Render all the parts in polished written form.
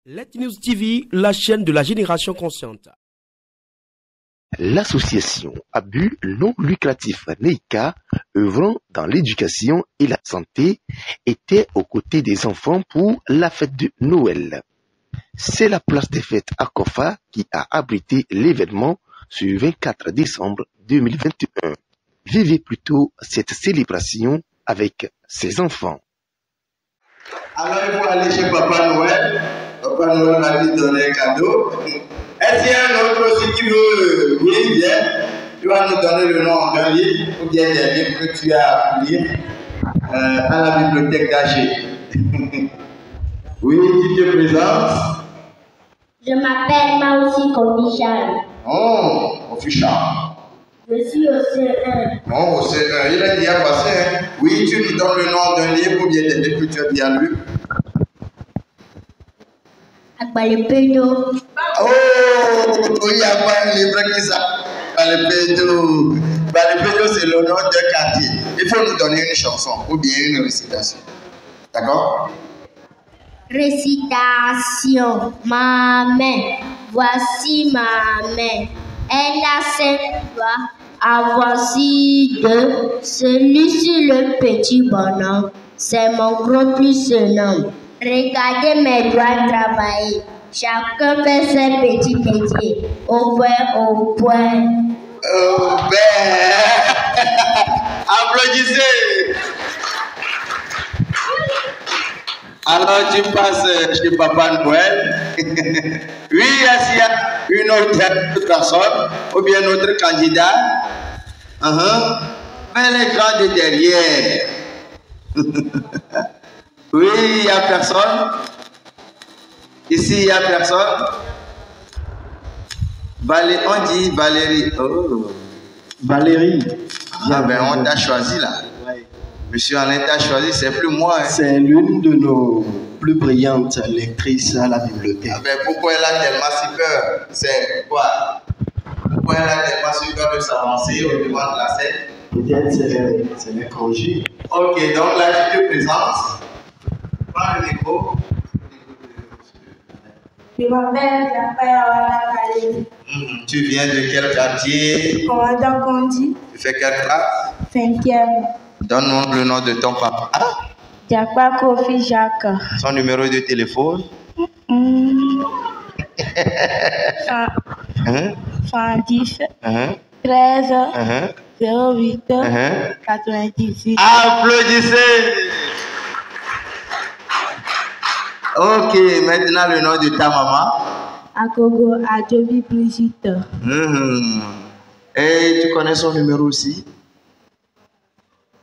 Let News TV, la chaîne de la génération consciente. L'association à but non lucratif NEICA, œuvrant dans l'éducation et la santé, était aux côtés des enfants pour la fête de Noël. C'est la place des fêtes à Kofa qui a abrité l'événement ce 24 décembre 2021. Vivez plutôt cette célébration avec ses enfants. Alors il faut aller chez Papa Noël. Papa Noël va lui donner un cadeau. Est-ce qu'il y a un autre aussi qui veut? Oui, viens. Tu vas nous donner le nom d'un livre ou bien des livres que tu as à lire à la bibliothèque d'AG. Oui, tu te présentes? Je m'appelle Maousi Kofichal. Oh, Kofichal. Je suis au C1. Oh, au C1. Il a déjà passé, hein? Oui, tu nous donnes le nom d'un livre ou bien des livres que tu as bien lu? Akbalepedo. Oh, il n'y a pas un livre qui s'appelle Akbalepedo. Akbalepedo, c'est le nom d'un quartier. Il faut nous donner une chanson ou bien une récitation. D'accord? Récitation. Ma main. Voici ma main. Elle a 5 doigts. Ah, voici 2. Celui sur le petit bonhomme, c'est mon gros plus surnom. Regardez mes doigts travailler. Chacun fait ses petits métiers. Au point, au point. Oh, ben. Applaudissez. Alors tu passes chez Papa Noël. Oui, est-ce qu'il y a une autre personne ou bien un autre candidat? Mais l'écran de derrière. Oui, il n'y a personne. Ici, il n'y a personne. On dit Valérie. Oh. Valérie. Ah ben on t'a choisi là. Ouais. Monsieur Alain t'a choisi, c'est plus moi. Hein. C'est l'une de nos plus brillantes lectrices à la bibliothèque. Ah ben pourquoi elle a tellement si peur? C'est quoi? Pourquoi elle a tellement si peur de s'avancer au devant de la scène? Peut-être c'est les congés. Ok, donc là tu te présentes. Prends le micro. Je m'appelle Jacques. Tu viens de quel quartier? Commandant Kondi. Tu fais quelle classe? 5e. Donne-nous le nom de ton papa. Jacques Kofi Jacques. Son numéro de téléphone? 110 13 08 98. Applaudissez! Ok, maintenant le nom de ta maman. Agogo Adjobi Brigitte. Et tu connais son numéro aussi?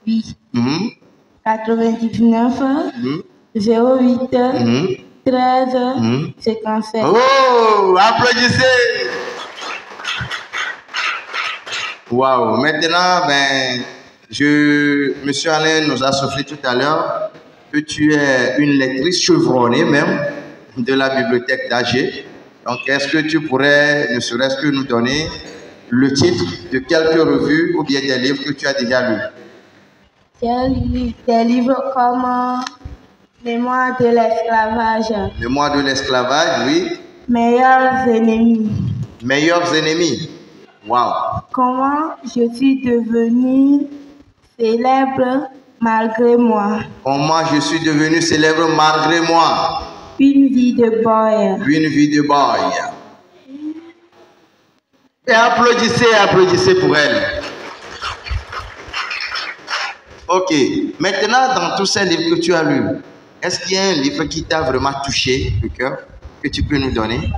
Oui. 99 08 13 57. Oh, applaudissez! Waouh, maintenant, Monsieur Alain nous a soufflé tout à l'heure que tu es une lectrice chevronnée même de la bibliothèque d'AG. Donc, est-ce que tu pourrais, ne serait-ce que nous donner le titre de quelques revues ou bien des livres que tu as déjà lus? Des livres comme Mémoire de l'esclavage. Mémoire de l'esclavage, oui. Meilleurs ennemis. Meilleurs ennemis. Waouh. Comment je suis devenue célèbre malgré moi. Comment je suis devenu célèbre malgré moi. Une vie de boy. Une vie de boy. Et applaudissez pour elle. Ok. Maintenant, dans tous ces livres que tu as lus, est-ce qu'il y a un livre qui t'a vraiment touché le cœur, que tu peux nous donner?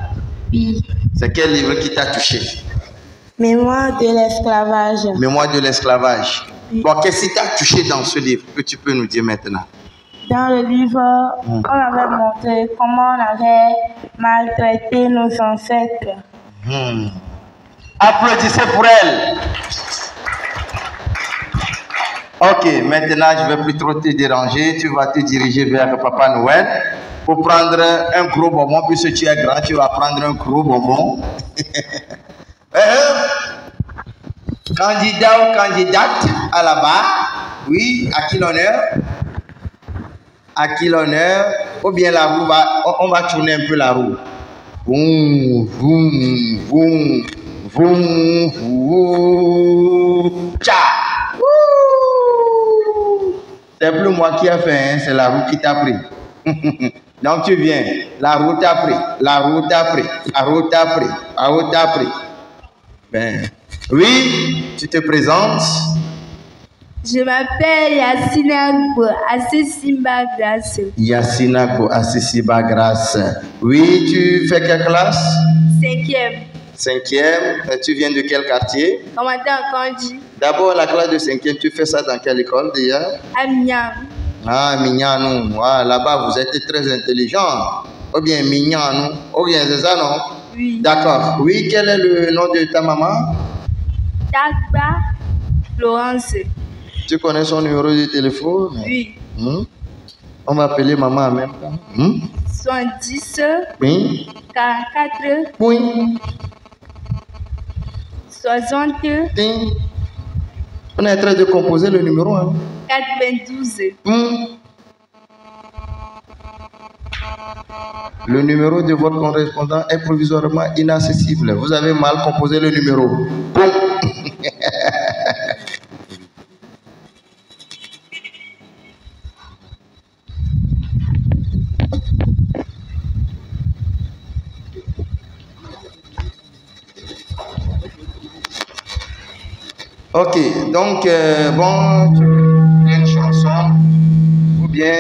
Oui. C'est quel livre qui t'a touché? Mémoire de l'esclavage. Mémoire de l'esclavage. Oui. Bon, qu'est-ce qui t'a touché dans ce livre que tu peux nous dire maintenant? Dans le livre, on avait montré comment on avait maltraité nos ancêtres. Applaudissez pour elle. Ok, maintenant je ne vais plus trop te déranger. Tu vas te diriger vers Papa Noël pour prendre un gros bonbon. Puisque tu es grand, tu vas prendre un gros bonbon. Candidat ou candidate à la barre. Oui, à qui l'honneur? à qui l'honneur, ou bien la roue on va tourner un peu la roue. Voum, voum, voum, voum, voum, tcha. C'est plus moi qui ai fait, hein, c'est la roue qui t'a pris. Donc tu viens, la roue t'a pris, la roue t'a pris, la roue t'a pris, la roue t'a pris. Ben, oui, tu te présentes. Je m'appelle Yassina Assisiba Grace. Yassina Assisiba Grace. Oui, tu fais quelle classe? 5e. 5e. Tu viens de quel quartier? Commandant Kandji. D'abord, la classe de 5e, tu fais ça dans quelle école déjà? À Mignan. Ah, Mignan, ah, là-bas, vous êtes très intelligent. Ou bien Mignan, ou bien c'est ça, non? Oui. D'accord. Oui, quel est le nom de ta maman? Takba Florence. Tu connais son numéro de téléphone? Oui. On va appeler maman en même temps. 70 Oui. 44 Oui. 60 Oui. On est en train de composer le numéro. Hein? 92. Le numéro de votre correspondant est provisoirement inaccessible. Vous avez mal composé le numéro. Bon. Ok, donc, bon, tu veux une chanson, ou bien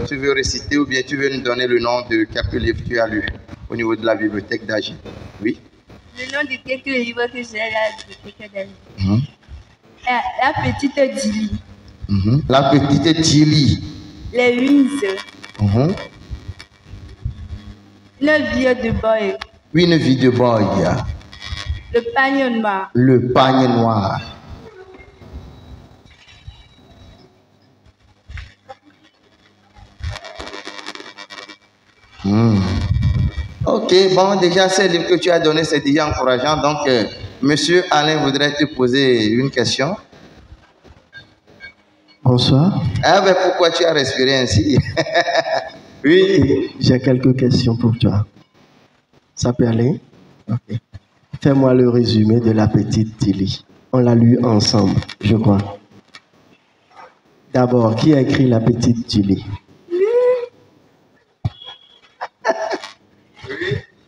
tu veux réciter, ou bien tu veux nous donner le nom de quelques livres que tu as lu au niveau de la bibliothèque d'Agi. Oui? Le nom de quelques livres que j'ai à la bibliothèque d'Agi. La petite Dili. La petite Dili. Les Wings. Une vie de boy. Oui, une vie de boy. Le pagne noir. Le pagne noir. Ok, bon, déjà, ces livres que tu as donnés, c'est déjà encourageant. Donc, Monsieur Alain voudrait te poser une question. Bonsoir. Ah ben, pourquoi tu as respiré ainsi? Oui. J'ai quelques questions pour toi. Ça peut aller? Ok. Fais-moi le résumé de la petite Dili. On l'a lu ensemble, je crois. D'abord, qui a écrit la petite Dili?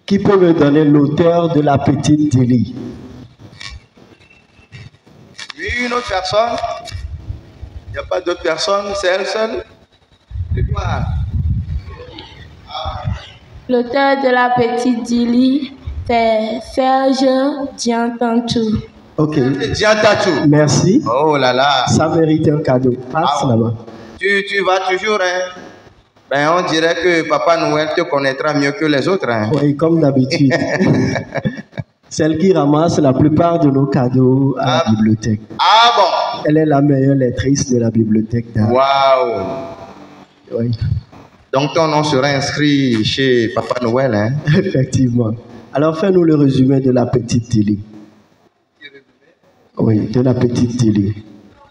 Qui peut me donner l'auteur de la petite Dili? Oui, une autre personne. Il n'y a pas d'autre personne, c'est elle seule. L'auteur de la petite Dili, c'est Serge Diantantou. Ok. Diantantou. Merci. Oh là là. Ça mérite un cadeau. Passe là-bas. Tu vas toujours, hein? Ben, on dirait que Papa Noël te connaîtra mieux que les autres. Hein? Oui, comme d'habitude. Celle qui ramasse la plupart de nos cadeaux à la bibliothèque. Ah bon? Elle est la meilleure lectrice de la bibliothèque. Waouh! Oui. Donc ton nom sera inscrit chez Papa Noël, hein? Effectivement. Alors fais-nous le résumé de la petite Dili. Oui, de la petite Dili.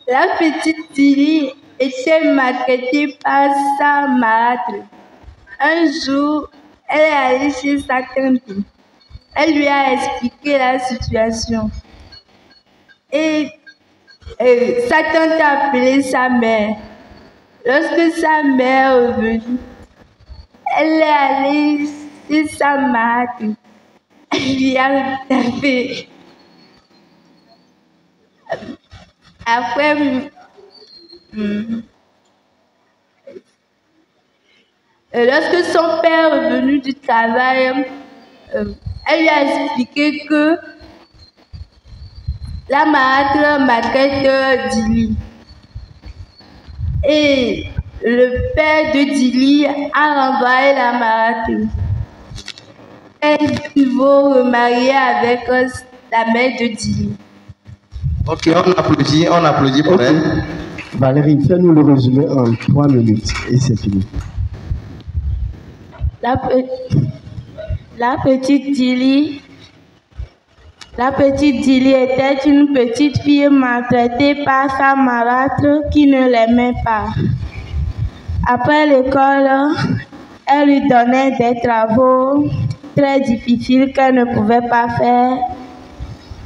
La petite Dili était maltraitée par sa madre. Un jour, elle est allée chez sa tante. Elle lui a expliqué la situation. Et sa tante a appelé sa mère. Lorsque sa mère est revenue, elle est allée chez sa madre. Elle lui a tapé. Après, lorsque son père est revenu du travail, elle lui a expliqué que la madre maltraite Dili. Et le père de Dili a renvoyé la madre. Elle vont remarier avec la mère de Dili. Ok, on applaudit pour elle. Valérie, fais-nous le résumé en 3 minutes et c'est fini. La petite Dili était une petite fille maltraitée par sa marâtre qui ne l'aimait pas. Après l'école, elle lui donnait des travaux très difficiles qu'elle ne pouvait pas faire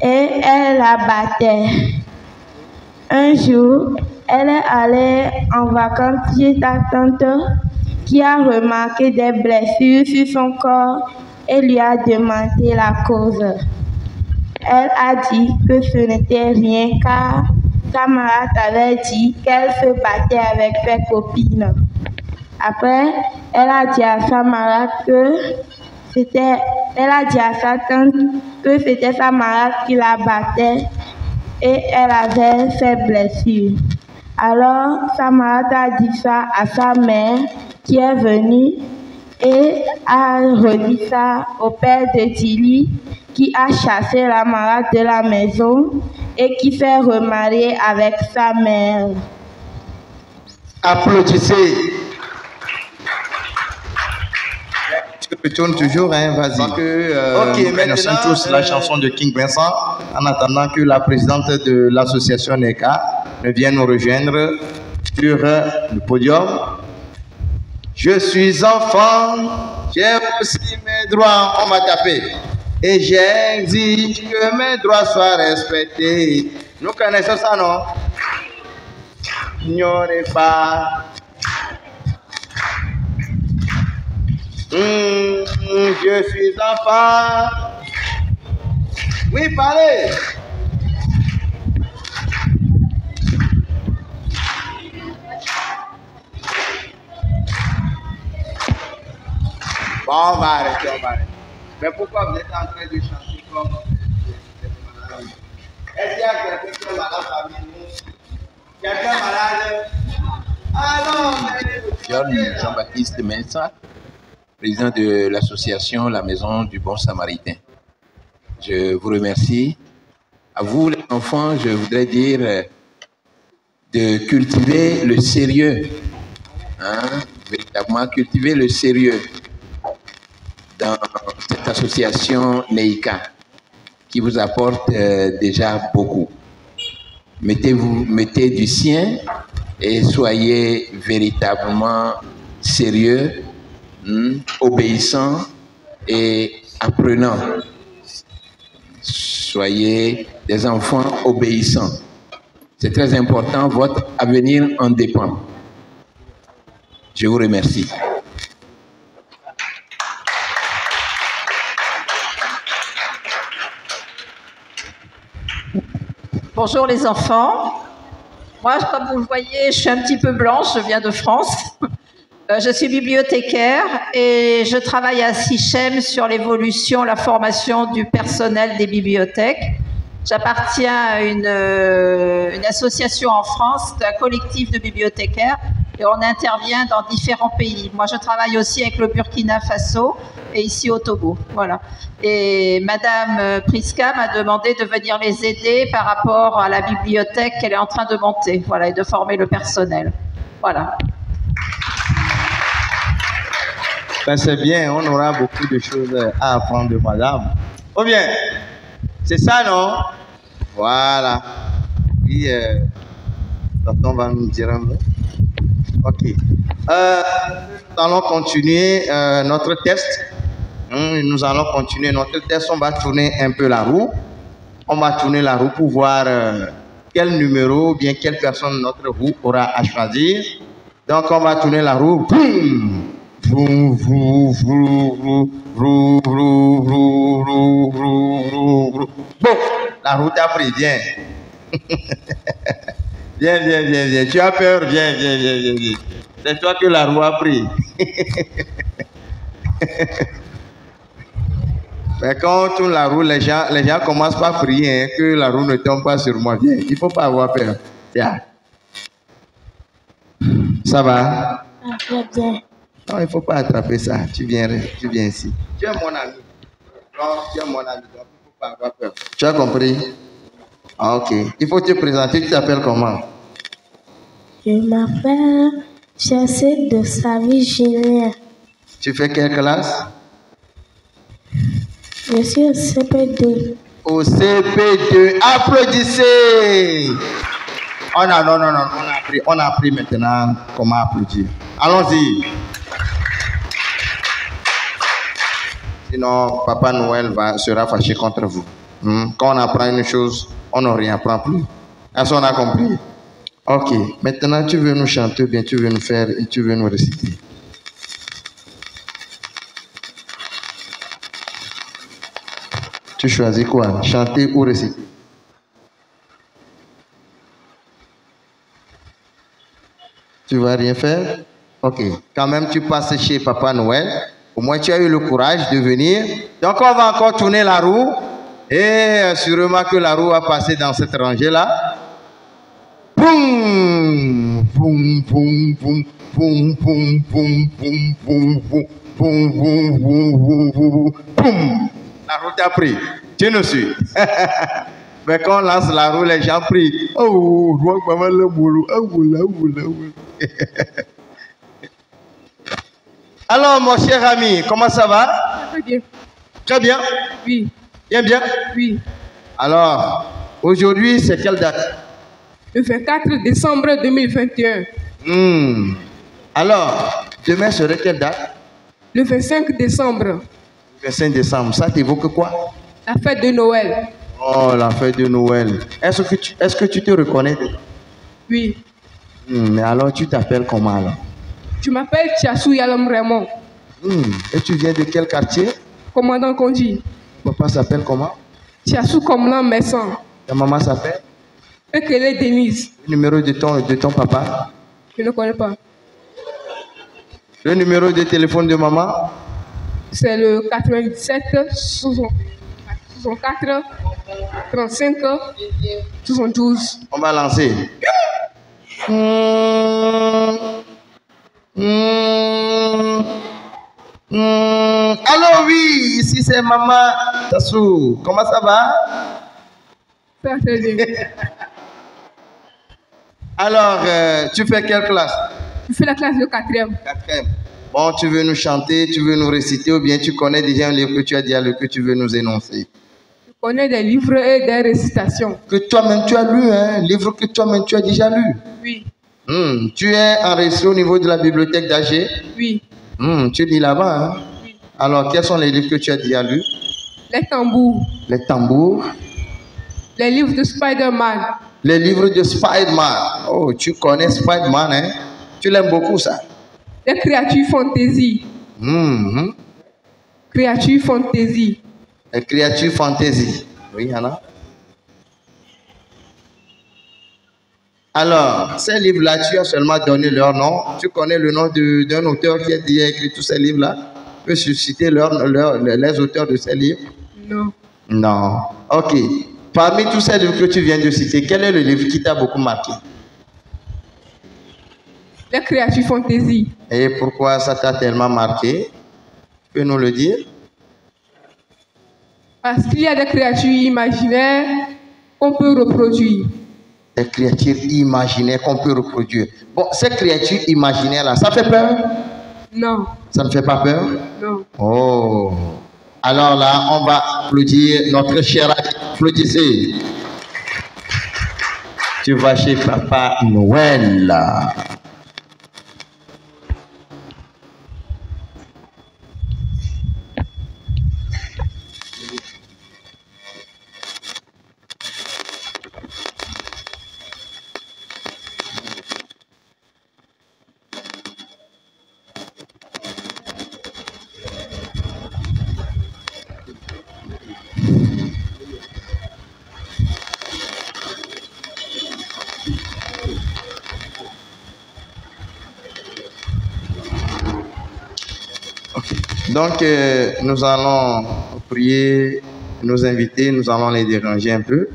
et elle la battait. Un jour, elle est allée en vacances chez sa tante qui a remarqué des blessures sur son corps et lui a demandé la cause. Elle a dit que ce n'était rien car sa malade avait dit qu'elle se battait avec ses copines. Après, elle a dit à sa malade elle a dit à sa tante que c'était sa malade qui la battait et elle avait ses blessures. Alors, sa malade a dit ça à sa mère qui est venue et a redit ça au père de Tilly qui a chassé la malade de la maison et qui s'est remarié avec sa mère. Applaudissez. Tu tournes toujours, hein, vas-y. Ok, maintenant, nous tous la chanson de King Vincent, en attendant que la présidente de l'association NECA vienne nous rejoindre sur le podium. Je suis enfant, j'ai aussi mes droits, on m'a tapé. Et j'exige que mes droits soient respectés. Nous connaissons ça, non? Ignorez pas. Je suis enfant. Oui, parlez. Bon, on va arrêter, Mais pourquoi vous êtes en train de chanter comme... Est-ce qu'il y a quelqu'un qui est malade parmi nous? Quelqu'un malade? Ah non, mais... Jean-Baptiste Mensa, président de l'association La Maison du Bon Samaritain. Je vous remercie. À vous, les enfants, je voudrais dire de cultiver le sérieux. Véritablement, cultiver le sérieux dans cette association NEICA qui vous apporte déjà beaucoup. Mettez du sien et soyez véritablement sérieux, obéissant et apprenant. Soyez des enfants obéissants. C'est très important, votre avenir en dépend. Je vous remercie. Bonjour les enfants. Moi, comme vous le voyez, je suis un petit peu blanche, je viens de France. Je suis bibliothécaire et je travaille à SICHEM sur l'évolution, la formation du personnel des bibliothèques. J'appartiens à une association en France, un collectif de bibliothécaires, et on intervient dans différents pays. Moi, je travaille aussi avec le Burkina Faso et ici au Togo. Voilà. Et Madame Priska m'a demandé de venir les aider par rapport à la bibliothèque qu'elle est en train de monter, voilà, et de former le personnel. Voilà. Ben c'est bien, on aura beaucoup de choses à apprendre de madame. Oh bien, c'est ça, non? Voilà. Oui, tonton va nous dire un mot. Ok. Nous allons continuer notre test. Nous allons continuer notre test. On va tourner un peu la roue. On va tourner la roue pour voir quel numéro ou bien quelle personne notre roue aura à choisir. Donc, on va tourner la roue. Boum! Bon, la route a pris, viens. Viens. Tu as peur, viens. C'est toi que la roue a pris. Mais quand on tourne la roue, les gens commencent par prier, hein, que la roue ne tombe pas sur moi. Viens, il ne faut pas avoir peur. Viens. Ça va? Bien. Non, il ne faut pas attraper ça. Tu viens ici. Tu es mon ami. Non, tu es mon ami. Donc, il ne faut pas avoir peur. Tu as compris? Ah, ok. Il faut te présenter. Tu t'appelles comment? Je m'appelle Jacé de Savi Julien. Tu fais quelle classe? Je suis au CP2. Au CP2. Applaudissez! Oh non. On a appris maintenant comment applaudir. Allons-y. Sinon, Papa Noël sera fâché contre vous. Quand on apprend une chose, on ne réapprend plus. Est-ce qu'on a compris? Ok. Maintenant, tu veux nous chanter ou bien tu veux nous faire et tu veux nous réciter? Tu choisis quoi? Chanter ou réciter? Tu vas rien faire? Ok. Quand même, tu passes chez Papa Noël. Au moins, tu as eu le courage de venir. Donc, on va encore tourner la roue. Et sûrement que la roue va passer dans cette rangée-là. Boum! Boum, boum, boum, boum, boum, boum, boum, boum, boum, boum, boum, boum, boum, boum. La roue t'a pris. Tu nous suis. Mais quand on lance la roue, les gens prient. Oh, je vois que maman le boulot. Alors, mon cher ami, comment ça va? Très bien. Très bien? Oui. Bien? Oui. Alors, aujourd'hui, c'est quelle date? Le 24 décembre 2021. Alors, demain serait quelle date? Le 25 décembre. Le 25 décembre, ça t'évoque quoi? La fête de Noël. Oh, la fête de Noël. Est-ce que tu te reconnais? Oui. Mais alors, tu t'appelles comment alors? Je m'appelle Tiassou Yalom Raymond. Et tu viens de quel quartier? Commandant Kondi. Papa s'appelle comment? Tiassou Komlan Messan. Ta maman s'appelle? Ekele Denise. Le numéro de ton papa? Je ne connais pas. Le numéro de téléphone de maman? C'est le 97 64 35 72. On va lancer. Allô, oui, ici c'est maman Tassou. Comment ça va? Ça va très bien. Alors, tu fais quelle classe? Je fais la classe de 4e. 4e. Bon, tu veux nous chanter, tu veux nous réciter ou bien tu connais déjà un livre que tu as déjà lu que tu veux nous énoncer? Je connais des livres et des récitations. Que toi-même tu as lu, hein? Livre que toi-même tu as déjà lu? Oui. Tu es enregistré au niveau de la bibliothèque d'Agé? Oui. Tu lis là-bas, hein? Oui. Alors, quels sont les livres que tu as déjà lus? Les tambours. Les tambours? Les livres de Spider-Man. Les livres de Spider-Man. Oh, tu connais Spider-Man, hein? Tu l'aimes beaucoup, ça? Les créatures fantasy. Créatures fantasy. Les créatures fantasy. Oui, il y en a. Alors, ces livres-là, tu as seulement donné leur nom. Tu connais le nom d'un auteur qui a déjà écrit tous ces livres-là? Tu peux citer les auteurs de ces livres? Non. Non. Ok. Parmi tous ces livres que tu viens de citer, quel est le livre qui t'a beaucoup marqué? Les créatures fantasy. Et pourquoi ça t'a tellement marqué? Tu peux nous le dire? Parce qu'il y a des créatures imaginaires qu'on peut reproduire. Des créatures imaginaires qu'on peut reproduire. Bon, ces créatures imaginaires-là, ça fait peur? Non. Ça ne fait pas peur? Non. Oh. Alors là, on va applaudir notre cher ami. Applaudissez. Tu vas chez Papa Noël. Donc, nous allons prier nos invités, nous allons les déranger un peu,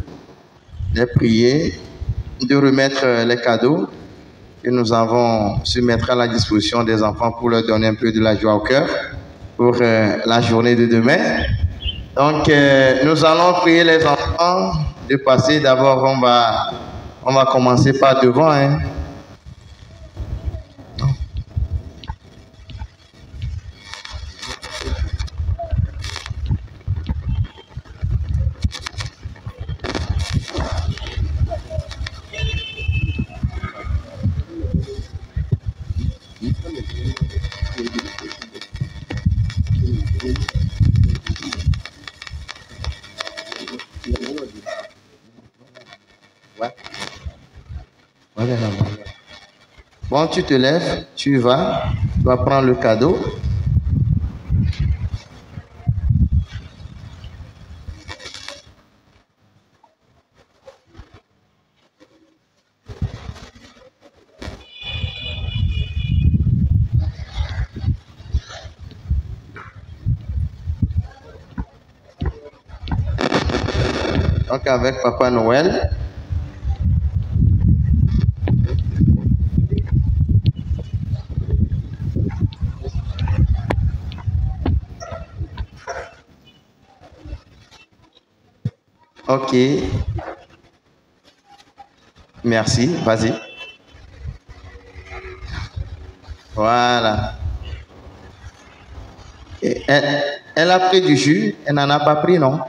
les prier, de remettre les cadeaux que nous avons su mettre à la disposition des enfants pour leur donner un peu de la joie au cœur pour la journée de demain. Donc, nous allons prier les enfants de passer. D'abord, on va commencer par devant, hein. Bon, tu te lèves, tu vas prendre le cadeau. Donc avec Papa Noël. Ok. Merci, vas-y. Voilà. Et elle a pris du jus, elle n'en a pas pris, non?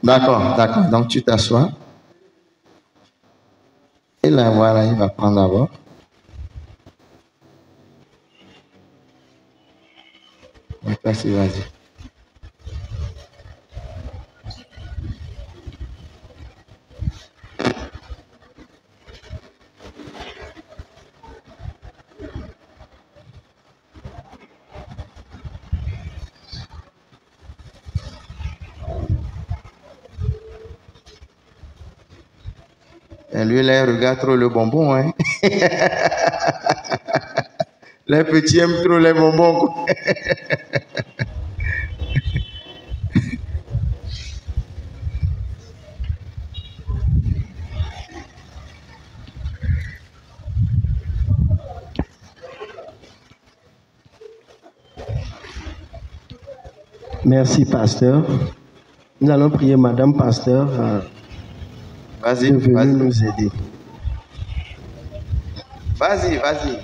D'accord, d'accord. Donc tu t'assois. Et là, voilà, il va prendre d'abord. Vas-y, vas-y. Et lui, là, il regarde trop le bonbon, hein. Les petits aiment trop les bonbons, quoi. Merci, pasteur. Nous allons prier Madame Pasteur de venir nous aider. Vas-y, vas-y.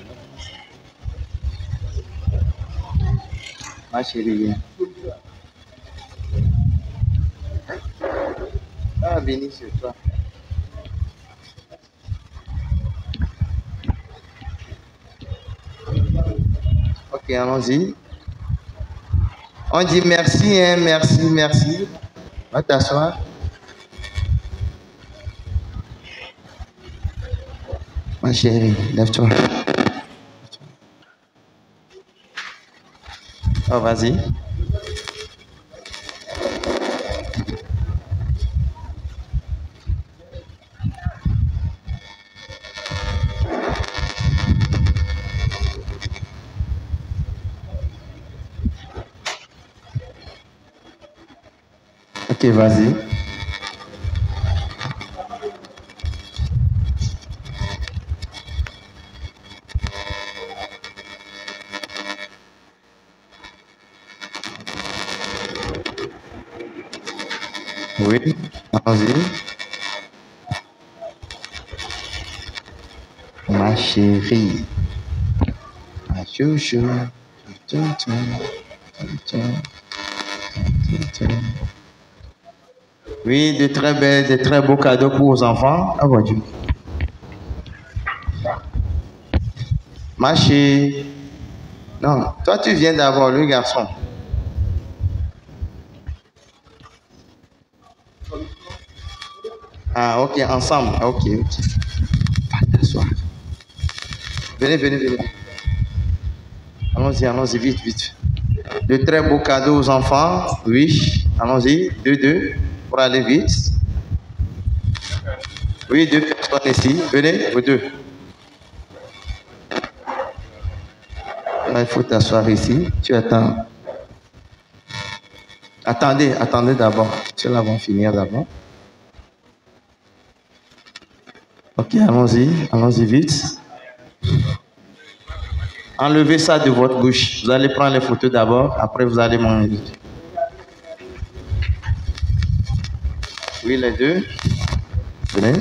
Ma chérie, viens. Ah, béni sur toi. Ok, allons-y. On dit merci, hein, merci, merci. Va t'asseoir. Ma chérie, lève-toi. Oh, vas-y. Ok, vas-y. Oui, allons-y. Ma chérie. Ma chouchou. Oui, de très beaux cadeaux pour vos enfants. Ah bon Dieu. Ma chérie. Non, toi tu viens d'abord, le garçon. Ah, ok, ensemble. Ah, ok, ok. Va t'asseoir. Venez, venez, venez. Allons-y, allons-y, vite, vite. De très beaux cadeaux aux enfants. Oui, allons-y. Deux, pour aller vite. Oui, 2 personnes ici. Venez, vous 2. Là, il faut t'asseoir ici. Tu attends. Attendez d'abord. Ceux-là vont finir d'abord. Ok, allons-y vite. Enlevez ça de votre bouche. Vous allez prendre les photos d'abord, après vous allez manger. Oui, les 2. Venez.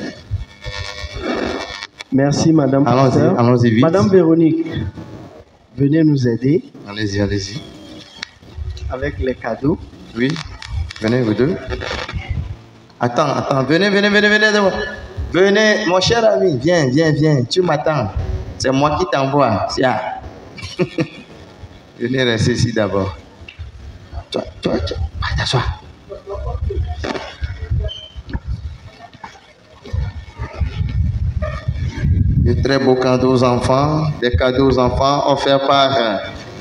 Merci, Madame Pasteur. Allons-y vite. Madame Véronique, venez nous aider. Allez-y, allez-y. Avec les cadeaux. Oui, venez vous 2. Attends, venez d'abord. Venez, mon cher ami, viens, tu m'attends. C'est moi qui t'envoie. Venez rester ici d'abord. Toi, t'assois. de très beaux cadeaux aux enfants, des cadeaux aux enfants offerts par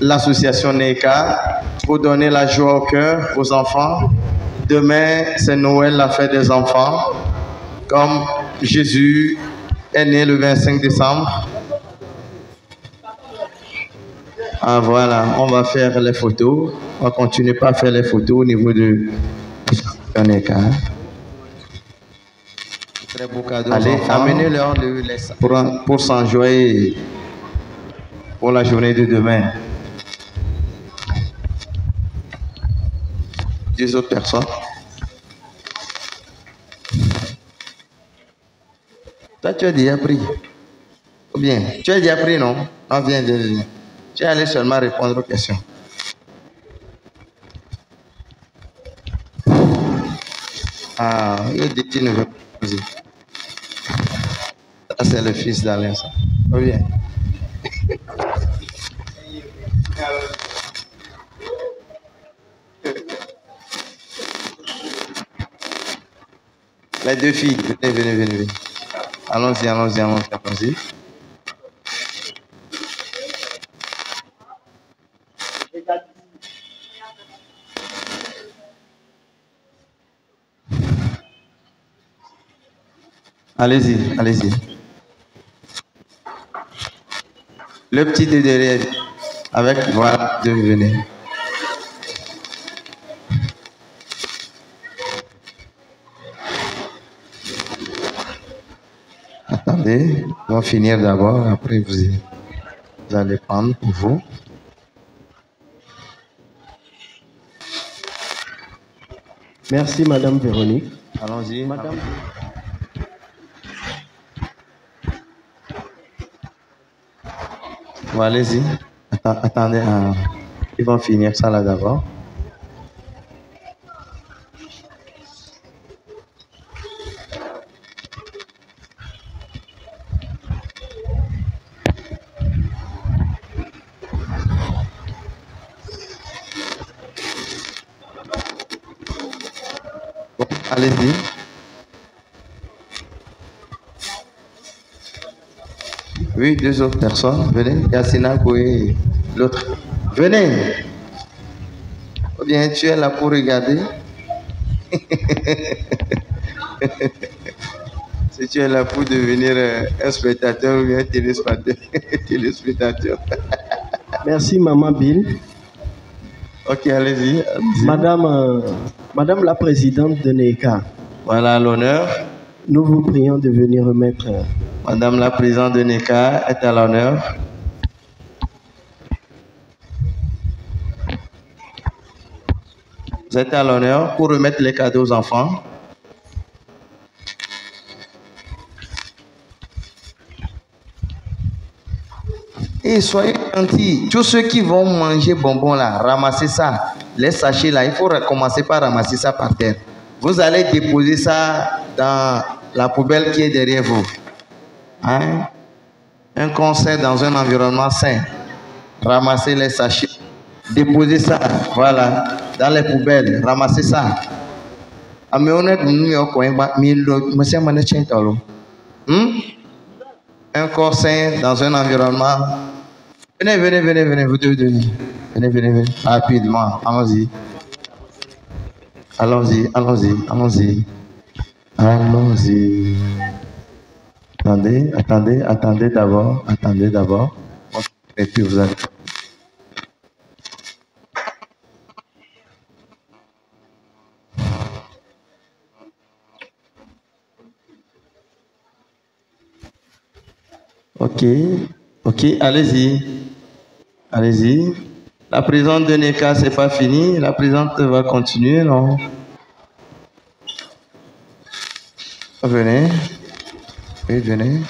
l'association NECA pour donner la joie au cœur aux enfants. Demain, c'est Noël, la fête des enfants. Comme Jésus est né le 25 décembre. Ah voilà, on va faire les photos. On va continuer par faire les photos au niveau de NECA. Très beau cadeau. Allez, amenez-leur pour s'enjoyer pour la journée de demain. 10 autres personnes. Toi, tu as déjà pris. Ou bien, tu as déjà pris, non? Non, viens. Tu es allé seulement répondre aux questions. Ah, il dit qu'il ne veut pas poser. Ça, c'est le fils d'Alain, ça. Ou bien. Les deux filles, venez. Allons-y. Allez-y. Le petit de derrière, avec, voilà, venez. Attendez, on va finir d'abord, après vous allez prendre pour vous. Merci, Madame Véronique. Allons-y. Madame. Bon, allez-y. Attendez, ils vont finir ça là d'abord. Bon, allez-y. Oui, deux autres personnes. Venez. Yassina Koué, l'autre. Venez. Ou bien tu es là pour regarder. Si tu es là pour devenir un spectateur ou bien un téléspectateur. Merci, Maman Bill. Ok, allez-y. Madame la présidente de NECA. Voilà l'honneur. Nous vous prions de venir remettre. Madame la présidente de NECA est à l'honneur. Vous êtes à l'honneur pour remettre les cadeaux aux enfants. Et soyez gentils. Tous ceux qui vont manger bonbons là, ramassez ça. Les sachets là, il faut commencer par ramasser ça par terre. Vous allez déposer ça dans la poubelle qui est derrière vous. Hein? Un concert dans un environnement sain. Ramassez les sachets. Déposez ça, voilà, dans les poubelles. Ramassez ça. Un corps sain dans un environnement. Venez, vous deux, venez. Rapidement, allons-y. Attendez d'abord. Et puis vous allez. Ok, allez-y. La présidente de NECA, c'est pas fini. La présidente va continuer, non? Venez. Oui, venez.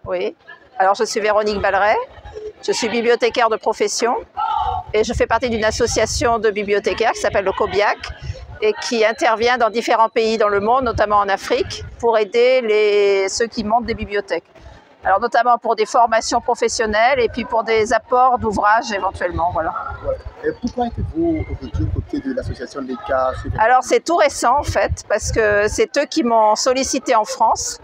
Oui. Alors, je suis Véronique Balleret, je suis bibliothécaire de profession et je fais partie d'une association de bibliothécaires qui s'appelle le COBIAC et qui intervient dans différents pays dans le monde, notamment en Afrique, pour aider ceux qui montent des bibliothèques. Alors, notamment pour des formations professionnelles et puis pour des apports d'ouvrages éventuellement. Voilà. Et pourquoi êtes-vous aujourd'hui aux côtés de l'association NEICA? Alors, c'est tout récent en fait, parce que c'est eux qui m'ont sollicité en France.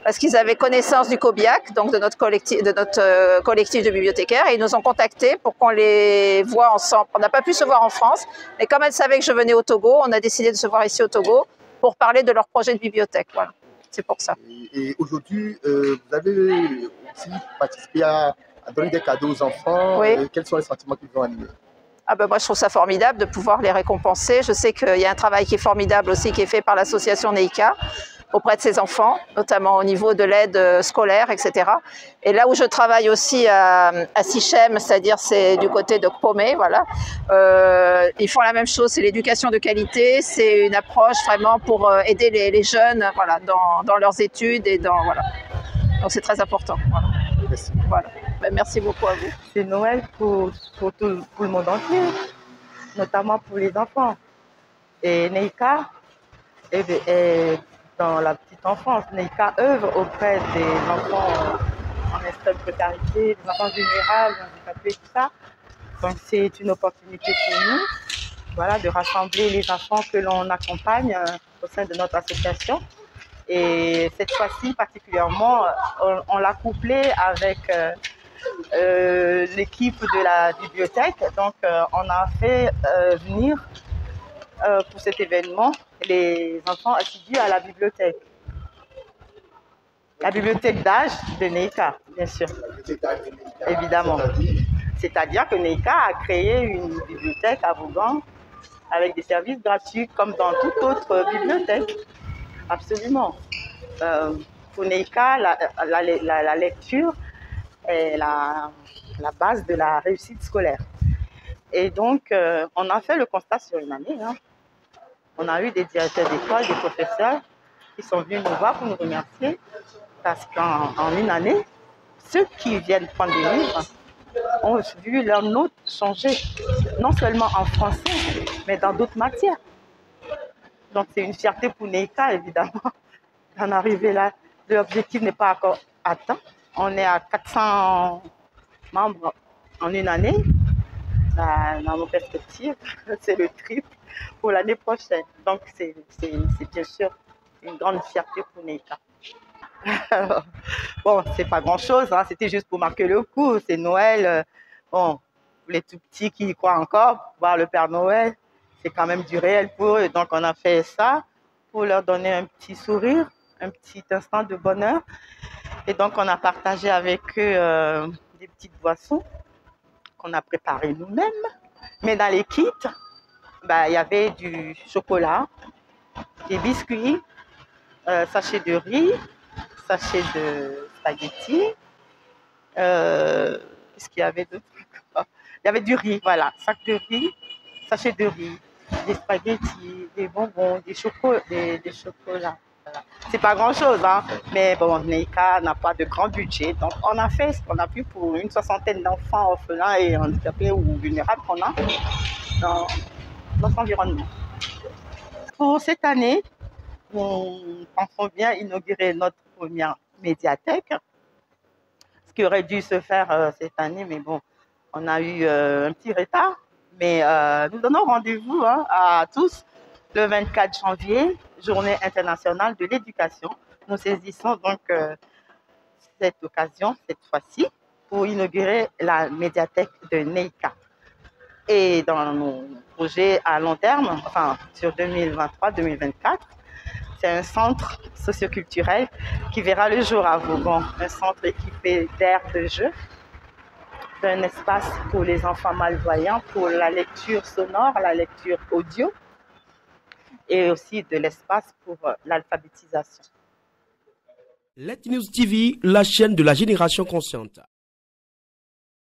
Parce qu'ils avaient connaissance du COBIAC, donc de notre collectif de bibliothécaires, et ils nous ont contactés pour qu'on les voit ensemble. On n'a pas pu se voir en France, mais comme elles savaient que je venais au Togo, on a décidé de se voir ici au Togo pour parler de leur projet de bibliothèque. Voilà, c'est pour ça. Et aujourd'hui, vous avez aussi participé à donner des cadeaux aux enfants. Oui. Quels sont les sentiments qui vous ont animé? Moi, je trouve ça formidable de pouvoir les récompenser. Je sais qu'il y a un travail qui est formidable aussi, qui est fait par l'association NEICA auprès de ses enfants, notamment au niveau de l'aide scolaire, etc. Et là où je travaille aussi à Sichem, c'est-à-dire c'est du côté de Kpomé, voilà, ils font la même chose, c'est l'éducation de qualité, c'est une approche vraiment pour aider les jeunes, voilà, dans leurs études et dans, voilà. Donc c'est très important. Voilà. Merci. Voilà. Merci beaucoup à vous. C'est Noël pour le monde entier, notamment pour les enfants. Et NEICA est dans la petite enfance. NEICA œuvre auprès des enfants en extrême précarité, des enfants vulnérables, handicapés, tout ça. Donc c'est une opportunité pour nous, voilà, de rassembler les enfants que l'on accompagne au sein de notre association. Et cette fois-ci particulièrement, on l'a couplé avec l'équipe de la bibliothèque. Donc on a fait venir pour cet événement les enfants assidus à la bibliothèque. La bibliothèque d'âge de NEICA, bien sûr. Évidemment. C'est-à-dire que NEICA a créé une bibliothèque à Vaughan avec des services gratuits comme dans toute autre bibliothèque. Absolument. Pour Neika, la lecture est la base de la réussite scolaire. Et donc, on a fait le constat sur une année. On a eu des directeurs d'école, des professeurs qui sont venus nous voir pour nous remercier parce qu'en une année, ceux qui viennent prendre des livres ont vu leurs notes changer, non seulement en français, mais dans d'autres matières. Donc, c'est une fierté pour Neika, évidemment, d'en arriver là. L'objectif n'est pas encore atteint. On est à 400 membres en une année. Dans nos perspectives, c'est le triple pour l'année prochaine. Donc, c'est bien sûr une grande fierté pour Neika. Bon, c'est pas grand-chose, c'était juste pour marquer le coup. C'est Noël. Bon, les tout petits qui y croient encore, voir le Père Noël, c'est quand même du réel pour eux. Donc, on a fait ça pour leur donner un petit sourire, un petit instant de bonheur. Et donc, on a partagé avec eux des petites boissons qu'on a préparées nous-mêmes. Mais dans les kits, il y avait du chocolat, des biscuits, sachets de riz, sachets de spaghettis. Qu'est-ce qu'il y avait d'autre? Il y avait du riz, voilà, sac de riz, sachet de riz, des spaghettis, des bonbons, des chocolats. Voilà. C'est pas grand-chose, mais bon, Neika n'a pas de grand budget. Donc, on a fait ce qu'on a pu pour une 60aine d'enfants orphelins et handicapés ou vulnérables qu'on a dans notre environnement. Pour cette année, nous pensons bien inaugurer notre première médiathèque, ce qui aurait dû se faire cette année, mais bon, on a eu un petit retard. Mais nous donnons rendez-vous à tous le 24 janvier, Journée internationale de l'éducation. Nous saisissons donc cette occasion, cette fois-ci, pour inaugurer la médiathèque de Neika. Et dans nos projets à long terme, enfin sur 2023-2024, c'est un centre socioculturel qui verra le jour à Vauban, un centre équipé d'aires de jeu, d'un espace pour les enfants malvoyants, pour la lecture sonore, la lecture audio, et aussi de l'espace pour l'alphabétisation. Let News TV, la chaîne de la génération consciente.